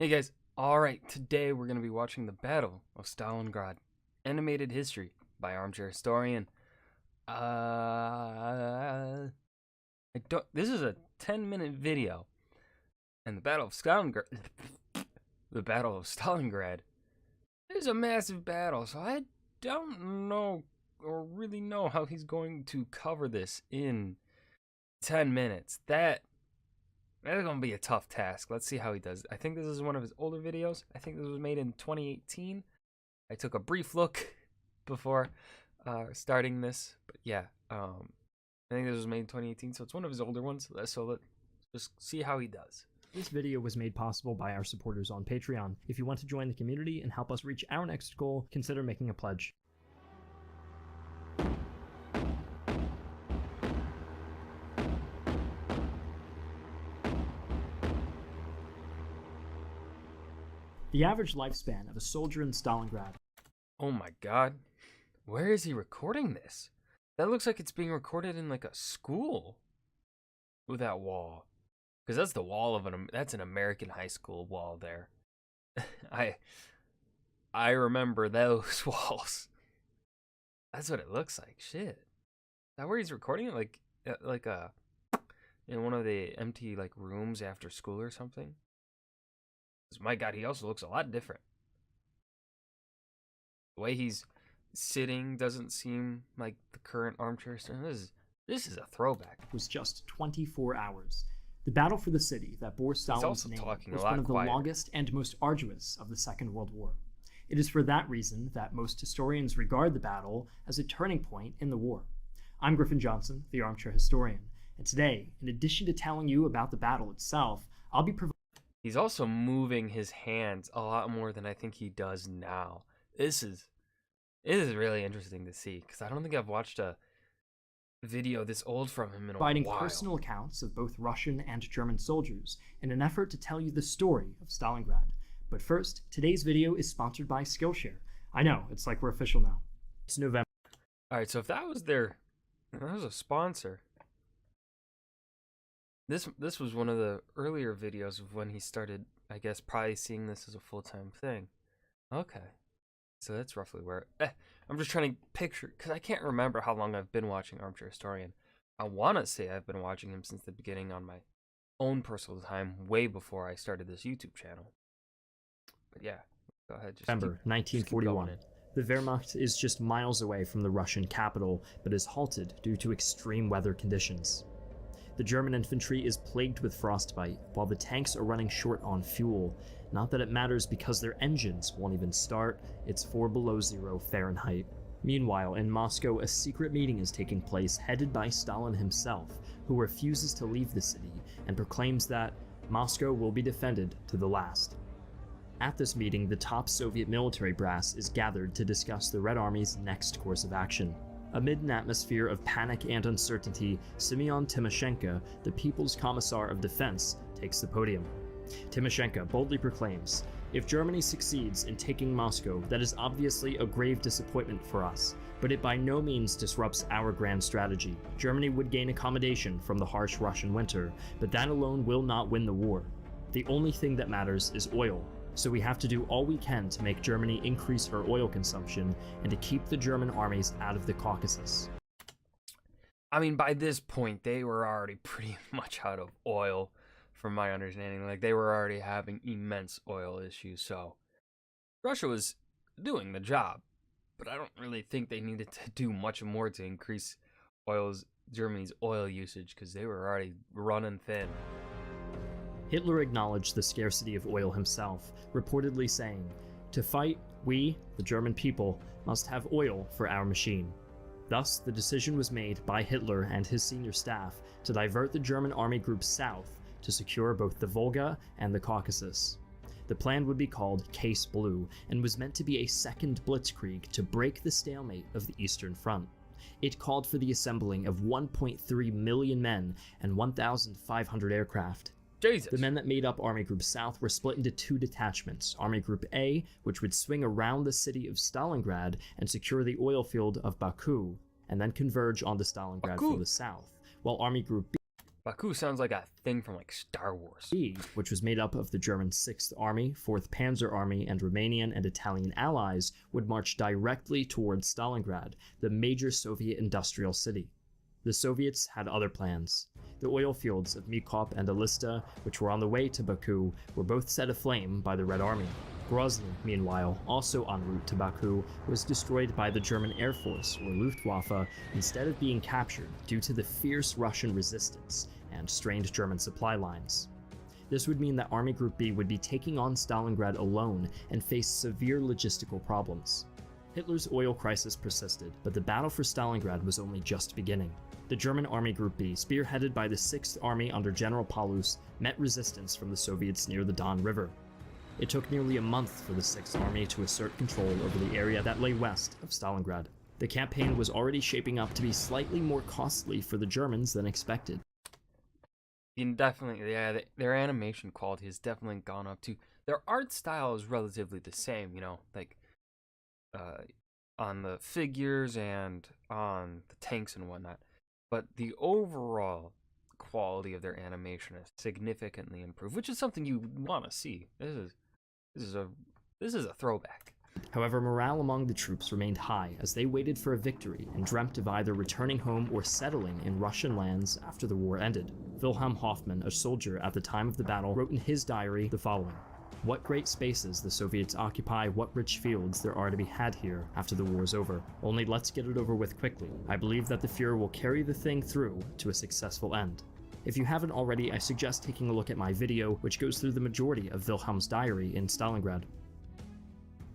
Hey guys, alright, today we're going to be watching the Battle of Stalingrad, animated history by Armchair Historian. This is a 10-minute video, and the Battle of Stalingrad, is a massive battle, so I don't know or really know how he's going to cover this in 10 minutes. That's going to be a tough task. Let's see how he does. I think this is one of his older videos. I think this was made in 2018. I took a brief look before starting this. But yeah, I think this was made in 2018, so it's one of his older ones. So let's just see how he does. This video was made possible by our supporters on Patreon. If you want to join the community and help us reach our next goal, consider making a pledge. The average lifespan of a soldier in Stalingrad. Oh my god. Where is he recording this? That looks like it's being recorded in like a school with that wall. Because that's the wall of that's an American high school wall there. I remember those walls. That's what it looks like. Shit. Is that where he's recording it? Like in one of the empty like rooms after school or something? My god, he also looks a lot different. The way he's sitting doesn't seem like the current Armchair. This is a throwback. Was just 24 hours. The battle for the city that bore Stalin's name was one of the longest and most arduous of the Second World War. It is for that reason that most historians regard the battle as a turning point in the war. I'm Griffin Johnson, the Armchair Historian, and today, in addition to telling you about the battle itself, I'll be providing. He's also moving his hands a lot more than I think he does now. It is really interesting to see, because I don't think I've watched a video this old from him in a while. Providing personal accounts of both Russian and German soldiers in an effort to tell you the story of Stalingrad. But first, today's video is sponsored by Skillshare. I know, it's like we're official now. It's November. Alright, so if that was a sponsor. This was one of the earlier videos of when he started, I guess, probably seeing this as a full-time thing. Okay. So that's roughly where... I'm just trying to picture, because I can't remember how long I've been watching Armchair Historian. I want to say I've been watching him since the beginning on my own personal time, way before I started this YouTube channel. But yeah, go ahead. November 1941. The Wehrmacht is just miles away from the Russian capital, but is halted due to extreme weather conditions. The German infantry is plagued with frostbite, while the tanks are running short on fuel. Not that it matters because their engines won't even start, it's 4 below 0 Fahrenheit. Meanwhile, in Moscow, a secret meeting is taking place headed by Stalin himself, who refuses to leave the city and proclaims that Moscow will be defended to the last. At this meeting, the top Soviet military brass is gathered to discuss the Red Army's next course of action. Amid an atmosphere of panic and uncertainty, Semyon Timoshenko, the People's Commissar of Defense, takes the podium. Timoshenko boldly proclaims, "If Germany succeeds in taking Moscow, that is obviously a grave disappointment for us, but it by no means disrupts our grand strategy. Germany would gain accommodation from the harsh Russian winter, but that alone will not win the war. The only thing that matters is oil. So we have to do all we can to make Germany increase her oil consumption and to keep the German armies out of the Caucasus." I mean, by this point, they were already pretty much out of oil, from my understanding. Like, they were already having immense oil issues, so Russia was doing the job. But I don't really think they needed to do much more to increase Germany's oil usage, because they were already running thin. Hitler acknowledged the scarcity of oil himself, reportedly saying, "To fight, we, the German people, must have oil for our machine." Thus, the decision was made by Hitler and his senior staff to divert the German army group south to secure both the Volga and the Caucasus. The plan would be called Case Blue and was meant to be a second blitzkrieg to break the stalemate of the Eastern Front. It called for the assembling of 1.3 million men and 1,500 aircraft. Jesus. The men that made up Army Group South were split into 2 detachments. Army Group A, which would swing around the city of Stalingrad and secure the oil field of Baku, and then converge onto Stalingrad from the south, while Army Group B Baku sounds like a thing from like Star Wars. B, which was made up of the German 6th Army, 4th Panzer Army, and Romanian and Italian allies, would march directly towards Stalingrad, the major Soviet industrial city. The Soviets had other plans. The oil fields of Mikop and Elista, which were on the way to Baku, were both set aflame by the Red Army. Grozny, meanwhile, also en route to Baku, was destroyed by the German Air Force, or Luftwaffe, instead of being captured due to the fierce Russian resistance and strained German supply lines. This would mean that Army Group B would be taking on Stalingrad alone and face severe logistical problems. Hitler's oil crisis persisted, but the battle for Stalingrad was only just beginning. The German Army Group B, spearheaded by the 6th Army under General Paulus, met resistance from the Soviets near the Don River. It took nearly a month for the 6th Army to assert control over the area that lay west of Stalingrad. The campaign was already shaping up to be slightly more costly for the Germans than expected. Definitely, yeah, their animation quality has definitely gone up too. Their art style is relatively the same, you know, like on the figures and on the tanks and whatnot. But the overall quality of their animation is significantly improved, which is something you want to see. This is a throwback. However, morale among the troops remained high as they waited for a victory and dreamt of either returning home or settling in Russian lands after the war ended. Wilhelm Hoffmann, a soldier at the time of the battle, wrote in his diary the following: "What great spaces the Soviets occupy, what rich fields there are to be had here after the war is over. Only let's get it over with quickly. I believe that the Fuhrer will carry the thing through to a successful end." If you haven't already, I suggest taking a look at my video, which goes through the majority of Wilhelm's diary in Stalingrad.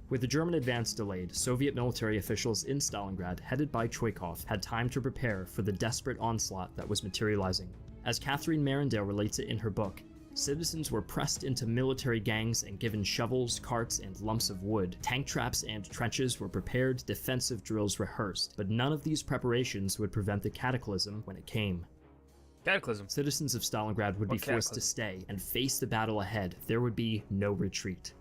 With the German advance delayed, Soviet military officials in Stalingrad, headed by Choikov, had time to prepare for the desperate onslaught that was materializing. As Catherine Marendale relates it in her book, citizens were pressed into military gangs and given shovels, carts, and lumps of wood. Tank traps and trenches were prepared, defensive drills rehearsed, but none of these preparations would prevent the cataclysm when it came. Cataclysm. Citizens of Stalingrad would be forced to stay and face the battle ahead. There would be no retreat.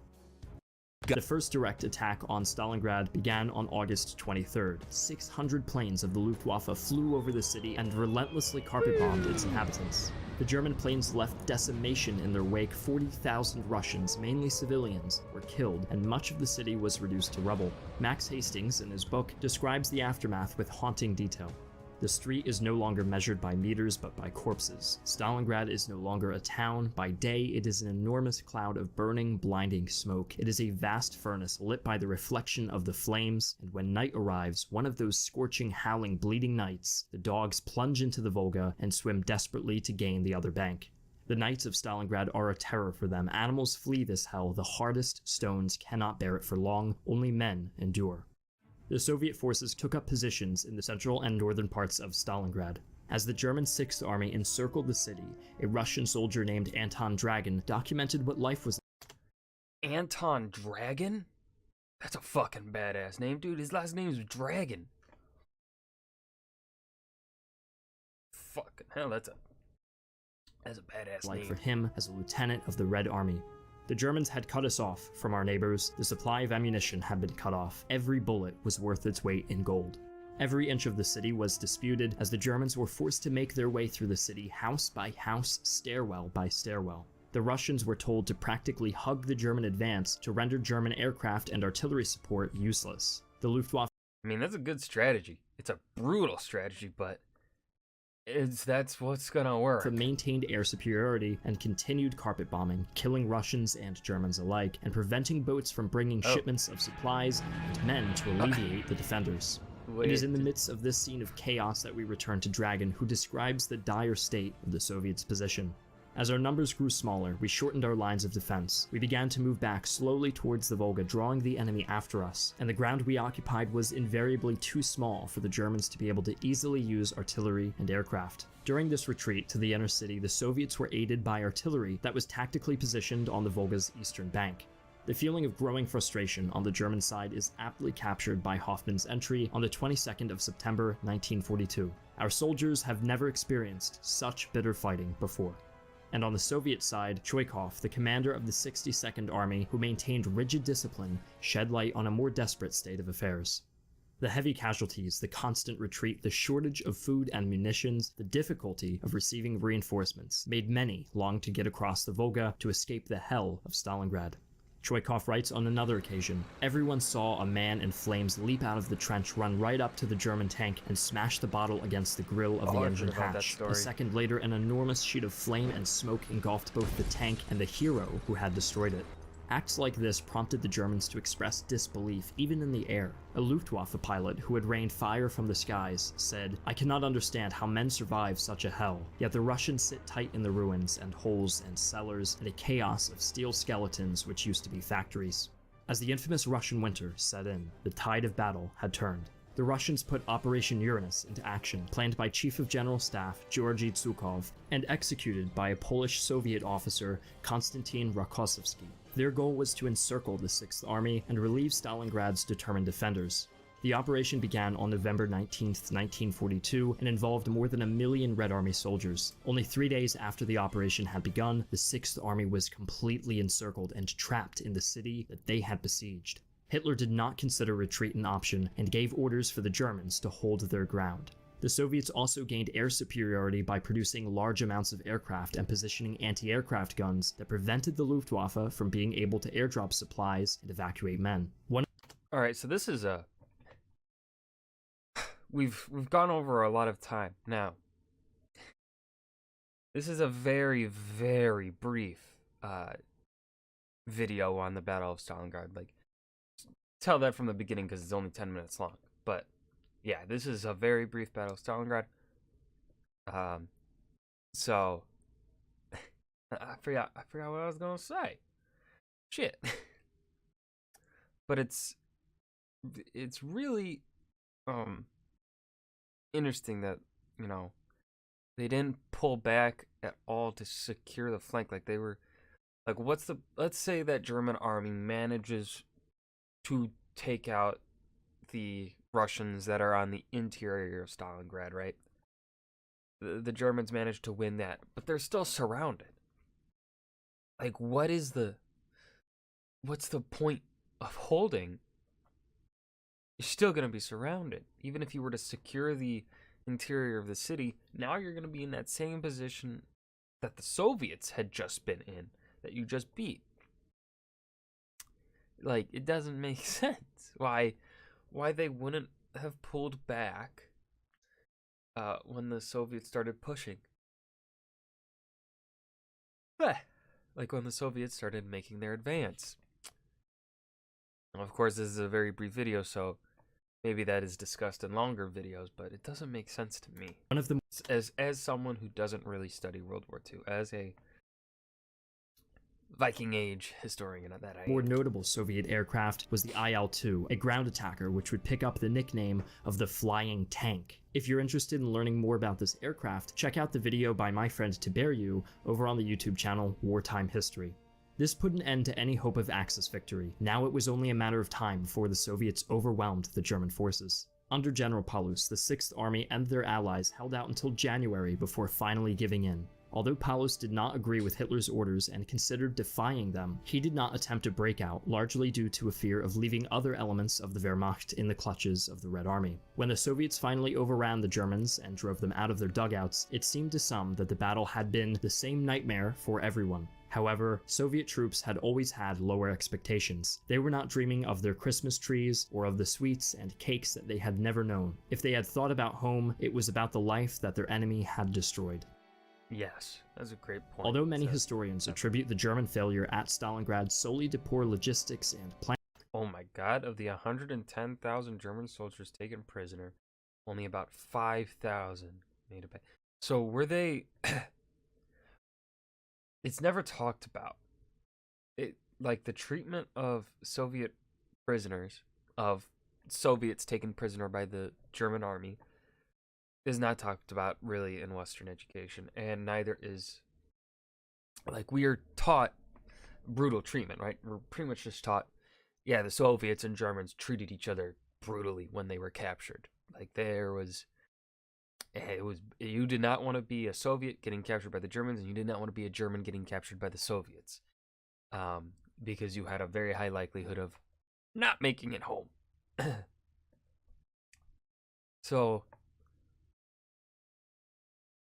The first direct attack on Stalingrad began on August 23rd. 600 planes of the Luftwaffe flew over the city and relentlessly carpet-bombed its inhabitants. The German planes left decimation in their wake. 40,000 Russians, mainly civilians, were killed, and much of the city was reduced to rubble. Max Hastings, in his book, describes the aftermath with haunting detail. The street is no longer measured by meters but by corpses. Stalingrad is no longer a town. By day, it is an enormous cloud of burning, blinding smoke. It is a vast furnace lit by the reflection of the flames, and when night arrives, one of those scorching, howling, bleeding nights, the dogs plunge into the Volga and swim desperately to gain the other bank. The nights of Stalingrad are a terror for them. Animals flee this hell. The hardest stones cannot bear it for long. Only men endure. The Soviet forces took up positions in the central and northern parts of Stalingrad. As the German 6th Army encircled the city, a Russian soldier named Anton Dragon documented what life was like. Anton Dragon? That's a fucking badass name, dude. His last name is Dragon. Fucking hell, that's a badass name. For him as a lieutenant of the Red Army. The Germans had cut us off from our neighbors. The supply of ammunition had been cut off. Every bullet was worth its weight in gold. Every inch of the city was disputed as the Germans were forced to make their way through the city house by house, stairwell by stairwell. The Russians were told to practically hug the German advance to render German aircraft and artillery support useless. The Luftwaffe... I mean, that's a good strategy. It's a brutal strategy, but that's what's gonna work. Maintained air superiority and continued carpet bombing, killing Russians and Germans alike, and preventing boats from bringing shipments of supplies and men to alleviate the defenders. It is in the midst of this scene of chaos that we return to Dragon, who describes the dire state of the Soviets' position. As our numbers grew smaller, we shortened our lines of defense. We began to move back slowly towards the Volga, drawing the enemy after us, and the ground we occupied was invariably too small for the Germans to be able to easily use artillery and aircraft. During this retreat to the inner city, the Soviets were aided by artillery that was tactically positioned on the Volga's eastern bank. The feeling of growing frustration on the German side is aptly captured by Hoffmann's entry on the 22nd of September 1942. Our soldiers have never experienced such bitter fighting before. And on the Soviet side, Choikov, the commander of the 62nd Army, who maintained rigid discipline, shed light on a more desperate state of affairs. The heavy casualties, the constant retreat, the shortage of food and munitions, the difficulty of receiving reinforcements made many long to get across the Volga to escape the hell of Stalingrad. Choikov writes on another occasion, everyone saw a man in flames leap out of the trench, run right up to the German tank, and smash the bottle against the grill of the engine hatch. A second later, an enormous sheet of flame and smoke engulfed both the tank and the hero who had destroyed it. Acts like this prompted the Germans to express disbelief even in the air. A Luftwaffe pilot who had rained fire from the skies said, "I cannot understand how men survive such a hell, yet the Russians sit tight in the ruins and holes and cellars and a chaos of steel skeletons which used to be factories." As the infamous Russian winter set in, the tide of battle had turned. The Russians put Operation Uranus into action, planned by Chief of General Staff Georgy Zhukov and executed by a Polish-Soviet officer, Konstantin Rokossovsky. Their goal was to encircle the 6th Army and relieve Stalingrad's determined defenders. The operation began on November 19, 1942, and involved more than 1 million Red Army soldiers. Only 3 days after the operation had begun, the 6th Army was completely encircled and trapped in the city that they had besieged. Hitler did not consider retreat an option and gave orders for the Germans to hold their ground. The Soviets also gained air superiority by producing large amounts of aircraft and positioning anti-aircraft guns that prevented the Luftwaffe from being able to airdrop supplies and evacuate men. All right, so this is a we've gone over a lot of time now. This is a very, very brief video on the Battle of Stalingrad. Like, tell that from the beginning because it's only 10 minutes long. But yeah, this is a very brief Battle of Stalingrad. So I forgot what I was gonna say. Shit. But it's really interesting that, you know, they didn't pull back at all to secure the flank. Like, they were like, let's say that German army manages to take out the Russians that are on the interior of Stalingrad, right? The Germans managed to win that, but they're still surrounded. Like, what's the point of holding? You're still going to be surrounded. Even if you were to secure the interior of the city, now you're going to be in that same position that the Soviets had just been in, that you just beat. Like, it doesn't make sense why they wouldn't have pulled back when the Soviets started pushing. Like when the Soviets started making their advance. Now, of course, this is a very brief video, so maybe that is discussed in longer videos, but it doesn't make sense to me. One of the as someone who doesn't really study World War II, as a Viking Age historian of that age. More notable Soviet aircraft was the IL-2, a ground attacker which would pick up the nickname of the Flying Tank. If you're interested in learning more about this aircraft, check out the video by my friend Tiberiu over on the YouTube channel Wartime History. This put an end to any hope of Axis victory. Now it was only a matter of time before the Soviets overwhelmed the German forces. Under General Paulus, the 6th Army and their allies held out until January before finally giving in. Although Paulus did not agree with Hitler's orders and considered defying them, he did not attempt a breakout, largely due to a fear of leaving other elements of the Wehrmacht in the clutches of the Red Army. When the Soviets finally overran the Germans and drove them out of their dugouts, it seemed to some that the battle had been the same nightmare for everyone. However, Soviet troops had always had lower expectations. They were not dreaming of their Christmas trees or of the sweets and cakes that they had never known. If they had thought about home, it was about the life that their enemy had destroyed. Yes, that's a great point. Although many historians attribute the German failure at Stalingrad solely to poor logistics and planning. Oh my god, of the 110,000 German soldiers taken prisoner, only about 5,000 made it back. So were they... It's never talked about. Like the treatment of Soviet prisoners, of Soviets taken prisoner by the German army, is not talked about really in Western education, and neither is, like, we are taught brutal treatment, right? We're pretty much just taught, yeah, the Soviets and Germans treated each other brutally when they were captured. Like, you did not want to be a Soviet getting captured by the Germans, and you did not want to be a German getting captured by the Soviets, because you had a very high likelihood of not making it home. So,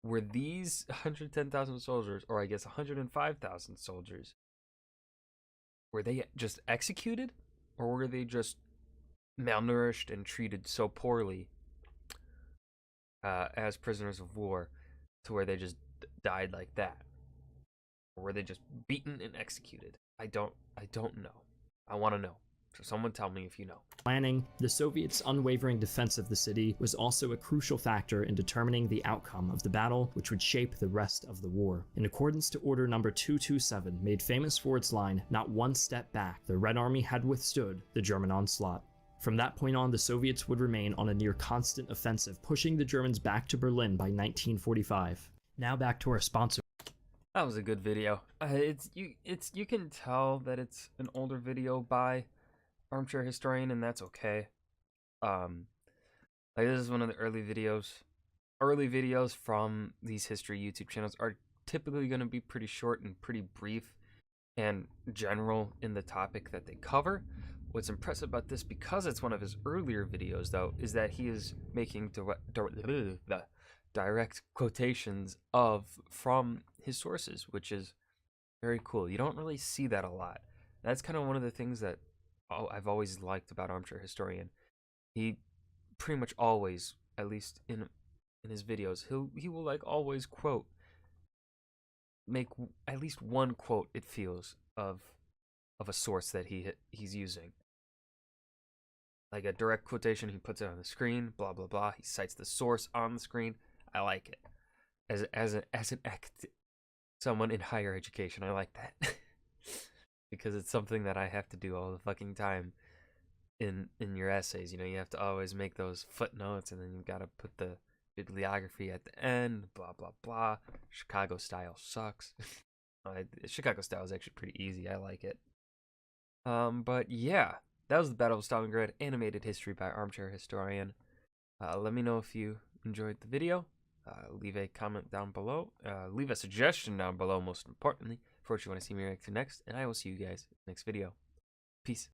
were these 110,000 soldiers, or I guess 105,000 soldiers, were they just executed? Or were they just malnourished and treated so poorly as prisoners of war to where they just died like that? Or were they just beaten and executed? I don't know. I want to know. So someone tell me if you know. Planning, the Soviets' unwavering defense of the city was also a crucial factor in determining the outcome of the battle, which would shape the rest of the war. In accordance to Order Number 227, made famous for its line, "Not one step back, the Red Army had withstood the German onslaught." From that point on, the Soviets would remain on a near constant offensive, pushing the Germans back to Berlin by 1945. Now back to our sponsor. That was a good video. You can tell that it's an older video by Armchair Historian, and that's okay. Like, this is one of the early videos. Early videos from these history YouTube channels are typically going to be pretty short and pretty brief and general in the topic that they cover. What's impressive about this, because it's one of his earlier videos, though, is that he is making direct quotations from his sources, which is very cool. You don't really see that a lot. That's kind of one of the things that I've always liked about Armchair Historian. He pretty much always, at least in his videos, he will like always make at least one quote, it feels, of a source that he's using. Like a direct quotation, he puts it on the screen, blah blah blah. He cites the source on the screen. I like it. Someone in higher education, I like that. Because it's something that I have to do all the fucking time in your essays. You know, you have to always make those footnotes, and then you gotta put the bibliography at the end, blah blah blah. Chicago style sucks. Chicago style is actually pretty easy. I like it. But yeah, that was the Battle of Stalingrad, animated history by Armchair Historian. Let me know if you enjoyed the video. Leave a comment down below. Leave a suggestion down below, most importantly, for what you want to see me react to next. And I will see you guys next video. Peace.